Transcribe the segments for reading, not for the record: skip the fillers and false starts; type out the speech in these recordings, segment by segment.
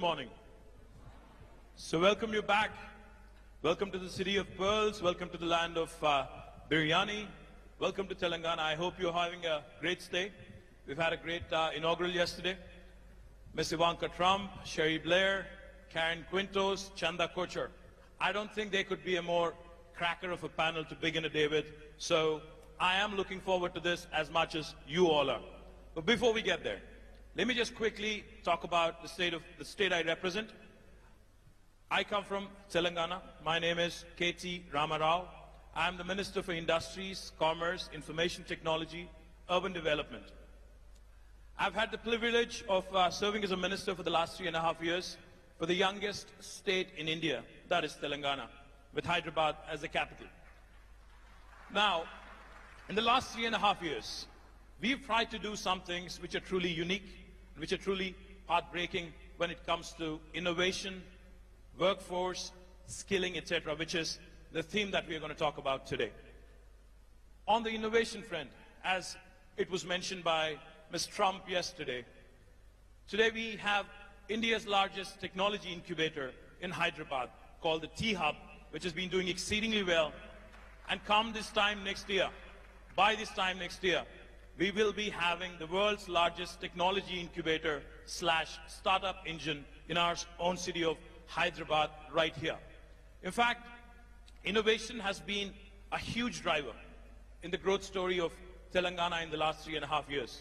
morning. So welcome you back. Welcome to the city of pearls. Welcome to the land of biryani. Welcome to Telangana. I hope you're having a great stay. We've had a great inaugural yesterday. Ms. Ivanka Trump, Sherry Blair, Karen Quintos, Chanda Kochhar. I don't think there could be a more cracker of a panel to begin a day with. So I am looking forward to this as much as you all are. But before we get there, let me just quickly talk about the state I represent. I come from Telangana. My name is KT Ramarao. I am the Minister for Industries, Commerce, Information Technology, Urban Development. I've had the privilege of serving as a minister for the last 3.5 years for the youngest state in India, that is Telangana, with Hyderabad as the capital. Now, in the last 3.5 years, we've tried to do some things which are truly unique, which are truly heartbreaking when it comes to innovation, workforce, skilling, etc., which is the theme that we are going to talk about today. On the innovation front, as it was mentioned by Ms. Trump yesterday, today we have India's largest technology incubator in Hyderabad called the T-Hub, which has been doing exceedingly well. And come this time next year, by this time next year, we will be having the world's largest technology incubator / startup engine in our own city of Hyderabad right here. In fact, innovation has been a huge driver in the growth story of Telangana in the last 3.5 years.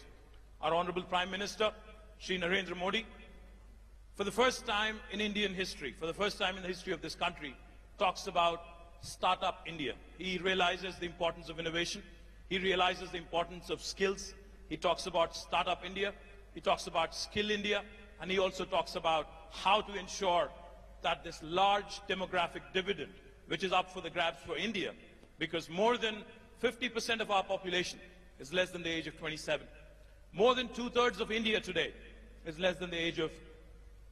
Our Honorable Prime Minister, Shri Narendra Modi, for the first time in Indian history, for the first time in the history of this country, talks about Startup India. He realizes the importance of innovation. He realizes the importance of skills. He talks about Startup India. He talks about Skill India. And he also talks about how to ensure that this large demographic dividend, which is up for the grabs for India, because more than 50% of our population is less than the age of 27. More than 2/3 of India today is less than the age of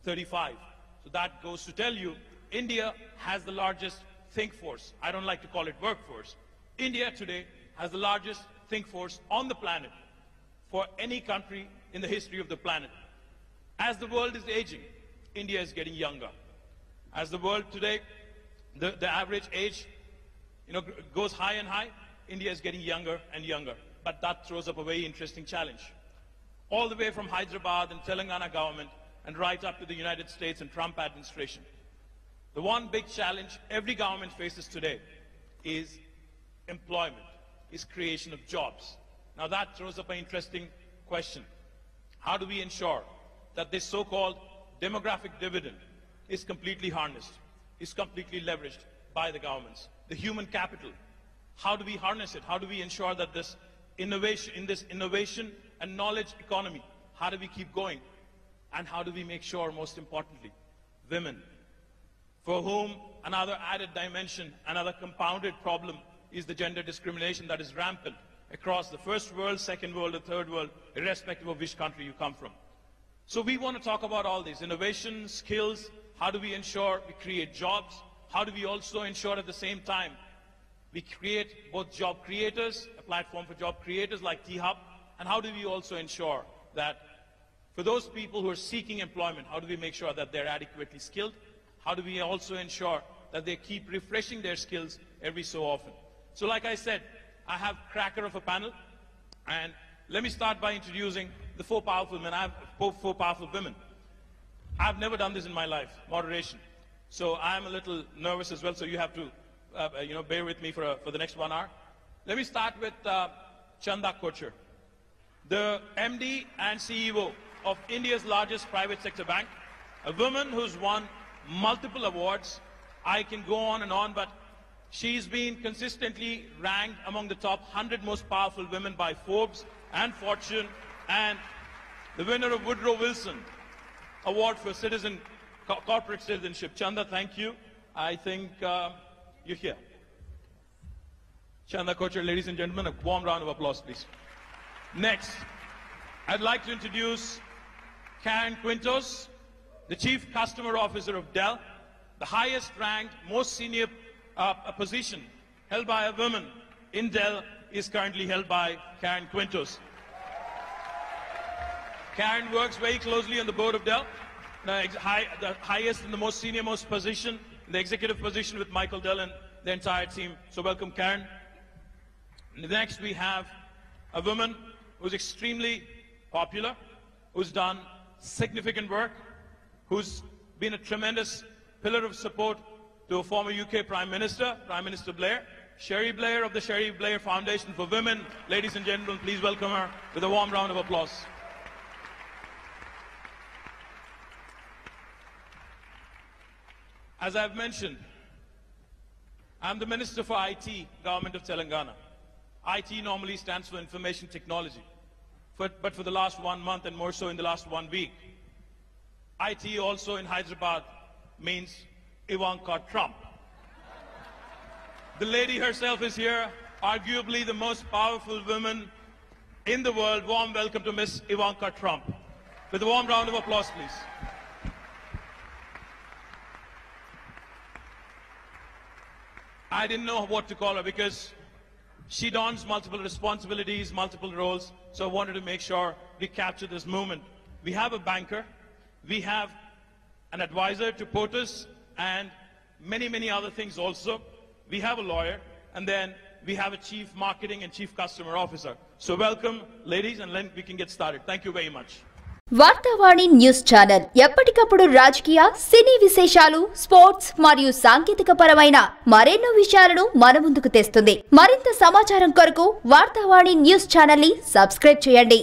35. So that goes to tell you, India has the largest think force. I don't like to call it workforce. India today has the largest think force on the planet for any country in the history of the planet. As the world is aging, India is getting younger. As the world today, the average age goes high and high, India is getting younger and younger. But that throws up a very interesting challenge. All the way from Hyderabad and Telangana government and right up to the United States and Trump administration. The one big challenge every government faces today is employment, is creation of jobs. Now that throws up an interesting question. How do we ensure that this so-called demographic dividend is completely harnessed, is completely leveraged by the governments? The human capital, how do we harness it? How do we ensure that this innovation and knowledge economy, how do we keep going? And how do we make sure, most importantly, women, for whom another added dimension, another compounded problem is the gender discrimination that is rampant across the first world, second world, or third world, irrespective of which country you come from. So we want to talk about all these innovation, skills. How do we ensure we create jobs? How do we also ensure at the same time we create both job creators, a platform for job creators like T-Hub, and how do we also ensure that for those people who are seeking employment, how do we make sure that they're adequately skilled? How do we also ensure that they keep refreshing their skills every so often? So like I said, I have cracker of a panel, and let me start by introducing the 4 powerful men. I have 4 powerful women. I've never done this in my life, moderation. So I'm a little nervous as well, so you have to bear with me for the next 1 hour. Let me start with Chanda Kochhar, the MD and CEO of India's largest private sector bank, a woman who's won multiple awards. I can go on and on, but she's been consistently ranked among the top 100 most powerful women by Forbes and Fortune, and the winner of Woodrow Wilson Award for corporate citizenship. Chanda, thank you. I think you're here. Chanda Kochhar, ladies and gentlemen, a warm round of applause, please. Next, I'd like to introduce Karen Quintos, the Chief Customer Officer of Dell, the highest ranked, most senior position held by a woman in Dell is currently held by Karen Quintos. Karen works very closely on the board of Dell. the highest and the most senior most position, the executive position with Michael Dell and the entire team. So welcome, Karen. Next, we have a woman who's extremely popular, who's done significant work, who's been a tremendous pillar of support to a former UK Prime Minister, Prime Minister Blair, Sherry Blair of the Sherry Blair Foundation for Women. Ladies and gentlemen, please welcome her with a warm round of applause. As I've mentioned, I'm the Minister for IT, Government of Telangana. IT normally stands for Information Technology. But for the last 1 month and more so in the last 1 week, IT also in Hyderabad means Ivanka Trump. The lady herself is here, arguably the most powerful woman in the world. Warm welcome to Miss Ivanka Trump. With a warm round of applause, please. I didn't know what to call her because she dons multiple responsibilities, multiple roles, so I wanted to make sure we capture this moment. We have a banker, we have an advisor to POTUS, and many other things also. We have a lawyer, and then we have a chief marketing and chief customer officer. So welcome, ladies, and then we can get started. Thank you very much. వార్తా వాణి news channel ఎప్పటికప్పుడు రాజకీయ సినీ విశేషాలు sports మరియు సాంకేతిక పరమైన మరెన్నో విషయాలను మన ముందుకు తెస్తుంది. మరింత సమాచారం కొరకు వార్తా వాణి న్యూస్ ఛానల్ ని సబ్స్క్రైబ్ చేయండి.